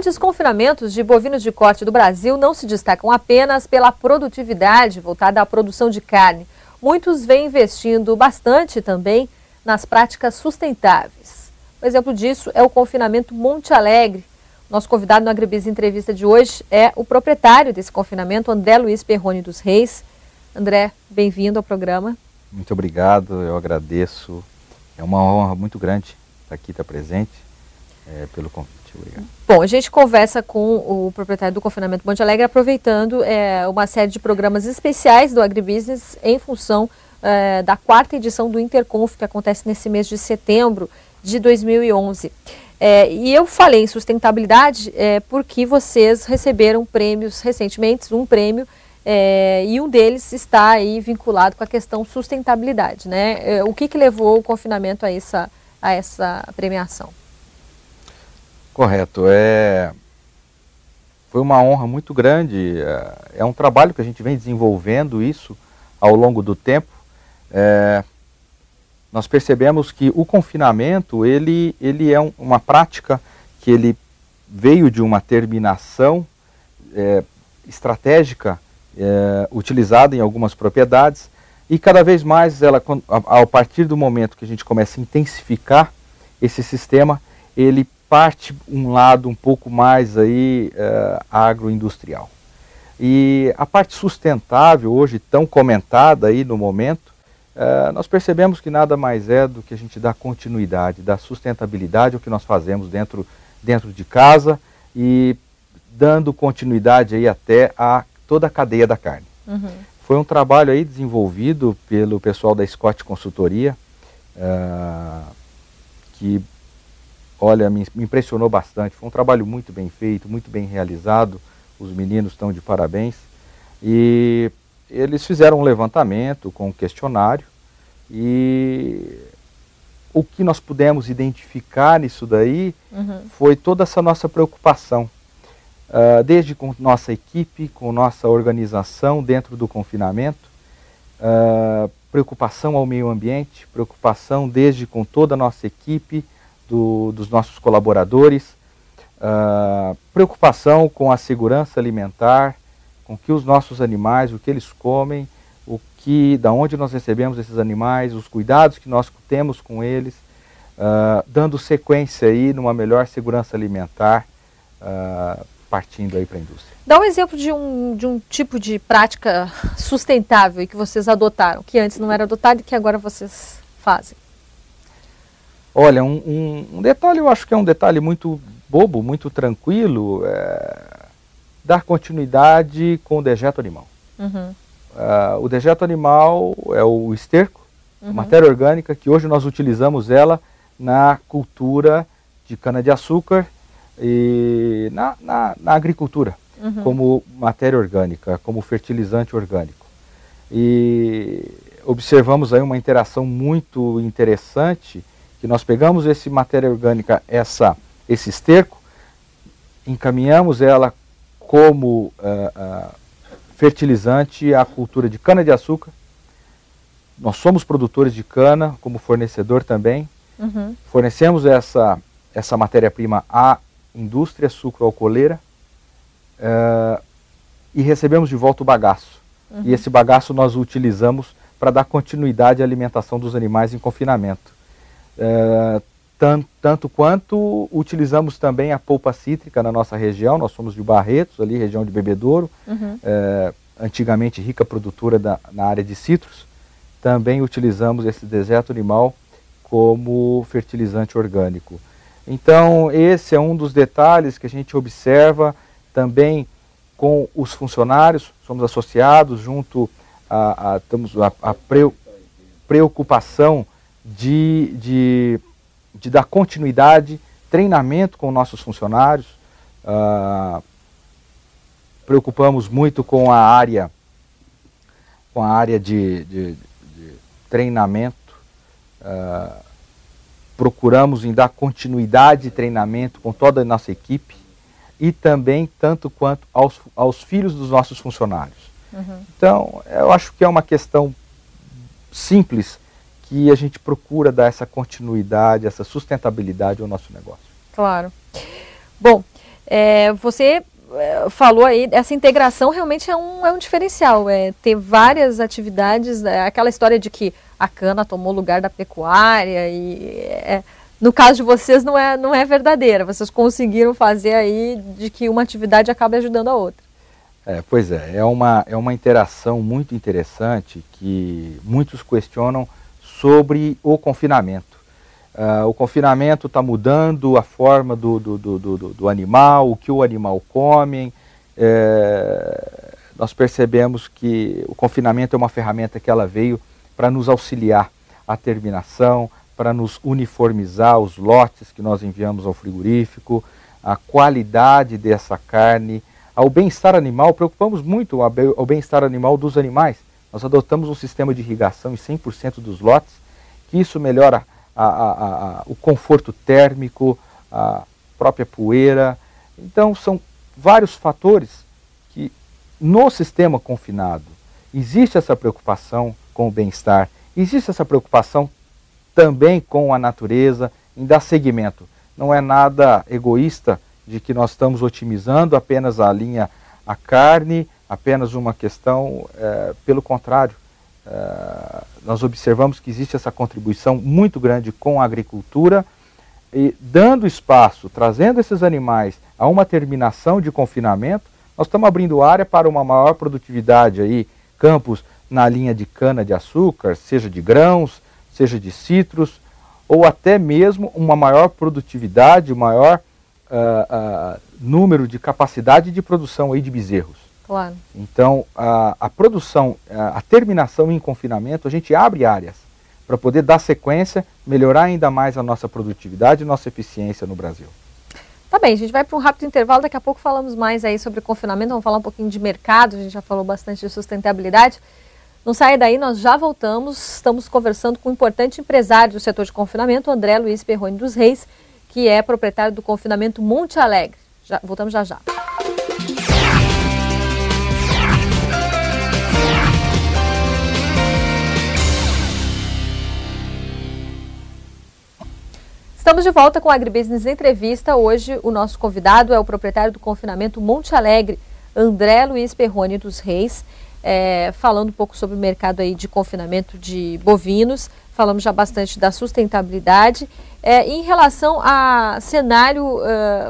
grandes confinamentos de bovinos de corte do Brasil não se destacam apenas pela produtividade voltada à produção de carne. Muitos vêm investindo bastante também nas práticas sustentáveis. Um exemplo disso é o confinamento Monte Alegre. Nosso convidado no AgriBiz Entrevista de hoje é o proprietário desse confinamento, André Luiz Perrone dos Reis. André, bem-vindo ao programa. Muito obrigado, eu agradeço. É uma honra muito grande estar aqui, estar presente, pelo convite. Obrigado. Bom, a gente conversa com o proprietário do confinamento Monte Alegre, aproveitando uma série de programas especiais do AgriBusiness em função da 4ª edição do Interconf, que acontece nesse mês de setembro de 2011. E eu falei em sustentabilidade porque vocês receberam prêmios recentemente, um prêmio, e um deles está aí vinculado com a questão sustentabilidade, né? O que levou o confinamento a essa premiação? Correto, foi uma honra muito grande, é um trabalho que a gente vem desenvolvendo isso ao longo do tempo. Nós percebemos que o confinamento, ele é uma prática que ele veio de uma terminação estratégica utilizada em algumas propriedades, e cada vez mais, a partir do momento que a gente começa a intensificar esse sistema, ele parte um lado um pouco mais aí agroindustrial. E a parte sustentável, hoje tão comentada aí no momento, nós percebemos que nada mais é do que a gente dar continuidade, dar sustentabilidade ao que nós fazemos dentro de casa e dando continuidade aí até a toda a cadeia da carne. Uhum. Foi um trabalho aí desenvolvido pelo pessoal da Scott Consultoria, que, olha, me impressionou bastante. Foi um trabalho muito bem feito, muito bem realizado. Os meninos estão de parabéns. E eles fizeram um levantamento com um questionário, e o que nós pudemos identificar nisso daí foi toda essa nossa preocupação, desde com nossa equipe, com nossa organização dentro do confinamento, preocupação ao meio ambiente, preocupação desde com toda a nossa equipe, dos nossos colaboradores, preocupação com a segurança alimentar, com que os nossos animais, o que eles comem, da onde nós recebemos esses animais, os cuidados que nós temos com eles, dando sequência aí numa melhor segurança alimentar, partindo aí para a indústria. Dá um exemplo de um tipo de prática sustentável que vocês adotaram, que antes não era adotado e que agora vocês fazem. Olha, um detalhe, eu acho que é um detalhe muito bobo, muito tranquilo, dar continuidade com o dejeto animal. O dejeto animal é o esterco, matéria orgânica, que hoje nós utilizamos ela na cultura de cana-de-açúcar e na agricultura, como matéria orgânica, como fertilizante orgânico. E observamos aí uma interação muito interessante, que nós pegamos essa matéria orgânica, esse esterco, encaminhamos ela como fertilizante à cultura de cana-de-açúcar. Nós somos produtores de cana, como fornecedor também. Fornecemos essa matéria-prima à indústria sucroalcooleira e recebemos de volta o bagaço. E esse bagaço nós o utilizamos para dar continuidade à alimentação dos animais em confinamento. Tanto quanto utilizamos também a polpa cítrica na nossa região. Nós somos de Barretos, ali, região de Bebedouro, antigamente rica produtora na área de citros. Também utilizamos esse dejeto animal como fertilizante orgânico. Então, esse é um dos detalhes que a gente observa também com os funcionários. Somos associados junto temos a preocupação de dar continuidade, treinamento com nossos funcionários. Preocupamos muito com a área de treinamento. Procuramos em dar continuidade de treinamento com toda a nossa equipe e também tanto quanto aos filhos dos nossos funcionários. Então, eu acho que é uma questão simples, que a gente procura dar essa continuidade, essa sustentabilidade ao nosso negócio. Claro. Bom, Você falou aí, essa integração realmente é um diferencial, ter várias atividades, aquela história de que a cana tomou lugar da pecuária, no caso de vocês não é verdadeira, vocês conseguiram fazer aí de que uma atividade acabe ajudando a outra. Pois é uma interação muito interessante que muitos questionam sobre o confinamento. O confinamento está mudando a forma do animal, o que o animal come. Nós percebemos que o confinamento é uma ferramenta que ela veio para nos auxiliar à terminação, para nos uniformizar os lotes que nós enviamos ao frigorífico, a qualidade dessa carne, ao bem-estar animal. Preocupamos muito ao bem-estar animal dos animais. Nós adotamos um sistema de irrigação em 100% dos lotes, que isso melhora o conforto térmico, a própria poeira. Então são vários fatores que no sistema confinado existe essa preocupação com o bem-estar, existe essa preocupação também com a natureza, em dar seguimento. Não é nada egoísta de que nós estamos otimizando apenas a carne, apenas uma questão, pelo contrário. Nós observamos que existe essa contribuição muito grande com a agricultura e dando espaço, trazendo esses animais a uma terminação de confinamento, nós estamos abrindo área para uma maior produtividade aí, campos na linha de cana-de-açúcar, seja de grãos, seja de citros, ou até mesmo uma maior produtividade, maior número de capacidade de produção aí de bezerros. Claro. Então, a produção, a terminação em confinamento, a gente abre áreas para poder dar sequência, melhorar ainda mais a nossa produtividade e nossa eficiência no Brasil. Tá bem, a gente vai para um rápido intervalo, daqui a pouco falamos mais aí sobre confinamento, vamos falar um pouquinho de mercado, a gente já falou bastante de sustentabilidade. Não saia daí, nós já voltamos, estamos conversando com um importante empresário do setor de confinamento, André Luiz Perrone dos Reis, que é proprietário do confinamento Monte Alegre. Voltamos já já. Estamos de volta com a AgriBusiness Entrevista. Hoje o nosso convidado é o proprietário do confinamento Monte Alegre, André Luiz Perrone dos Reis, falando um pouco sobre o mercado aí de confinamento de bovinos. Falamos já bastante da sustentabilidade. Em relação a cenário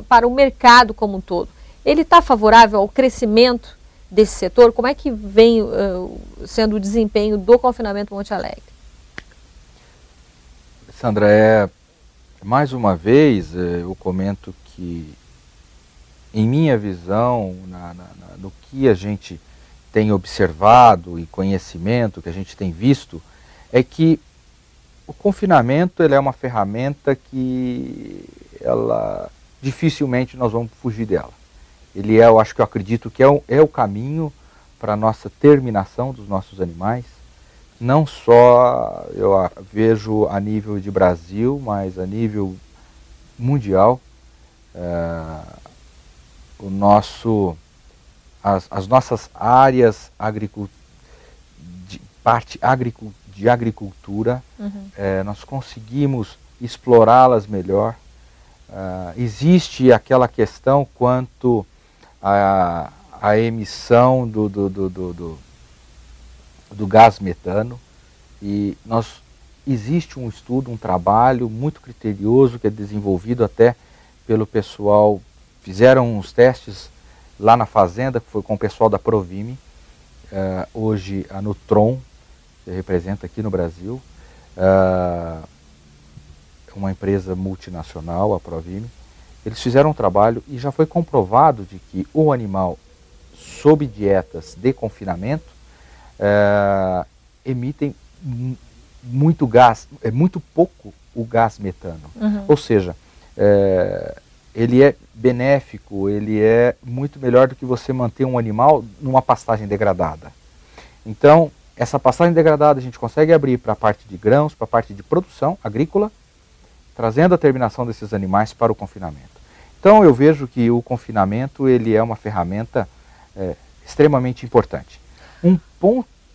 para o mercado como um todo, ele está favorável ao crescimento desse setor? Como é que vem sendo o desempenho do confinamento Monte Alegre? Sandra, mais uma vez eu comento que, em minha visão, no que a gente tem observado e conhecimento que a gente tem visto, é que o confinamento ele é uma ferramenta que dificilmente nós vamos fugir dela. Eu acredito que é o caminho para a nossa terminação dos nossos animais. Não só eu vejo a nível de Brasil, mas a nível mundial. As nossas áreas de agricultura, nós conseguimos explorá-las melhor. Existe aquela questão quanto à emissão do gás metano, e existe um estudo, um trabalho muito criterioso que é desenvolvido até pelo pessoal, fizeram uns testes lá na fazenda, que foi com o pessoal da Provime, hoje a Nutron, que representa aqui no Brasil, uma empresa multinacional, a Provime. Eles fizeram um trabalho e já foi comprovado de que o animal sob dietas de confinamento emitem muito gás, muito pouco o gás metano. Ou seja, ele é benéfico, ele é muito melhor do que você manter um animal numa pastagem degradada. Então, essa pastagem degradada a gente consegue abrir para a parte de grãos, para a parte de produção agrícola, trazendo a terminação desses animais para o confinamento. Então, eu vejo que o confinamento ele é uma ferramenta extremamente importante.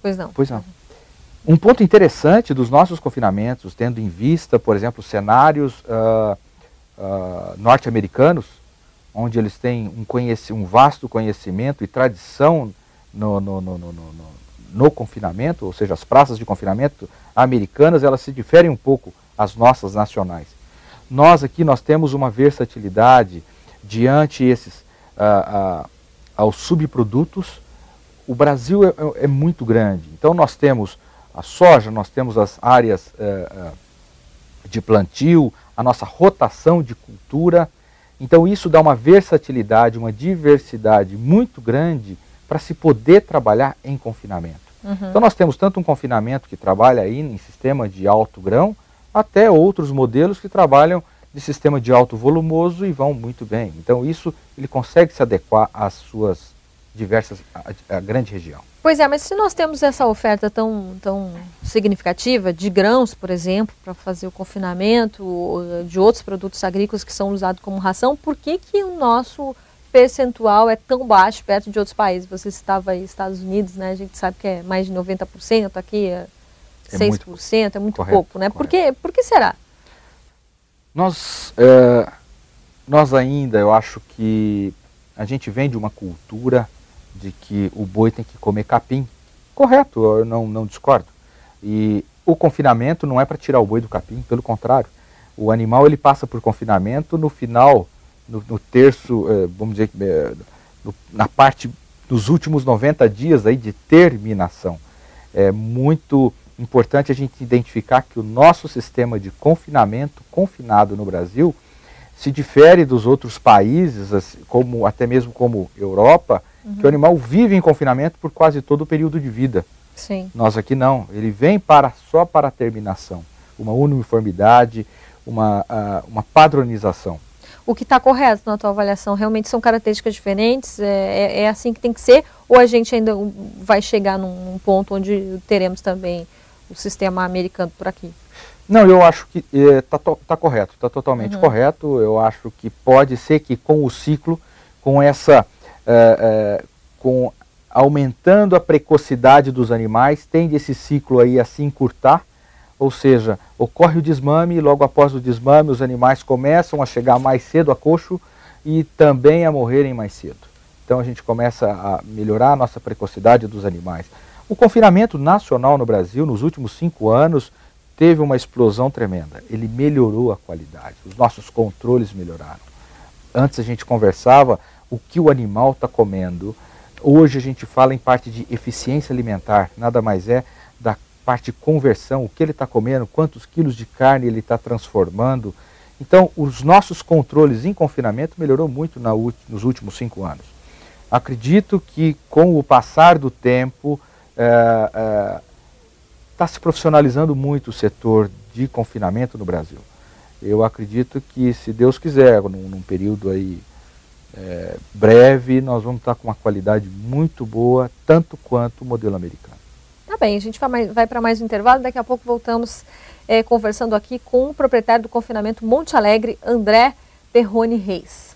Pois não. Um ponto interessante dos nossos confinamentos, tendo em vista, por exemplo, cenários norte-americanos, onde eles têm um vasto conhecimento e tradição no confinamento, ou seja, as praças de confinamento americanas, elas se diferem um pouco das nossas nacionais. Nós aqui temos uma versatilidade diante aos subprodutos. O Brasil é muito grande, então nós temos a soja, nós temos as áreas de plantio, a nossa rotação de cultura. Então isso dá uma versatilidade, uma diversidade muito grande para se poder trabalhar em confinamento. Uhum. Então nós temos tanto um confinamento que trabalha aí em sistema de alto grão, até outros modelos que trabalham de sistema de alto volumoso e vão muito bem. Então isso ele consegue se adequar às suas diversas, a grande região. Pois é, mas se nós temos essa oferta tão significativa de grãos, por exemplo, para fazer o confinamento, de outros produtos agrícolas que são usados como ração, por que o nosso percentual é tão baixo perto de outros países? Você citava aí Estados Unidos, né? A gente sabe que é mais de 90%, aqui é 6%, é muito correto, pouco, né? Por que será? Nós ainda, eu acho que a gente vem de uma cultura de que o boi tem que comer capim. Correto, eu não discordo. E o confinamento não é para tirar o boi do capim, pelo contrário. O animal ele passa por confinamento no final, no terço, vamos dizer, na parte dos últimos 90 dias aí de terminação. É muito importante a gente identificar que o nosso sistema de confinamento, confinado no Brasil, se difere dos outros países, até mesmo como Europa, que o animal vive em confinamento por quase todo o período de vida. Sim. Nós aqui não, ele vem só para a terminação, uma uniformidade, uma padronização. O que está correto na tua avaliação? Realmente são características diferentes? É assim que tem que ser? Ou a gente ainda vai chegar num ponto onde teremos também o sistema americano por aqui? Não, eu acho que está correto, está totalmente correto. Eu acho que pode ser que com o ciclo, com aumentando a precocidade dos animais, tende esse ciclo aí a se encurtar, ou seja, ocorre o desmame e logo após o desmame os animais começam a chegar mais cedo a coxo e também a morrerem mais cedo. Então a gente começa a melhorar a nossa precocidade dos animais. O confinamento nacional no Brasil, nos últimos 5 anos, teve uma explosão tremenda. Ele melhorou a qualidade, os nossos controles melhoraram. Antes a gente conversava o que o animal está comendo. Hoje a gente fala em parte de eficiência alimentar, nada mais é da parte de conversão, o que ele está comendo, quantos quilos de carne ele está transformando. Então os nossos controles em confinamento melhorou muito nos últimos 5 anos. Acredito que com o passar do tempo está se profissionalizando muito o setor de confinamento no Brasil. Eu acredito que, se Deus quiser, num período aí breve, nós vamos estar com uma qualidade muito boa, tanto quanto o modelo americano. Tá bem, a gente vai para mais um intervalo, daqui a pouco voltamos conversando aqui com o proprietário do confinamento Monte Alegre, André Perrone Reis.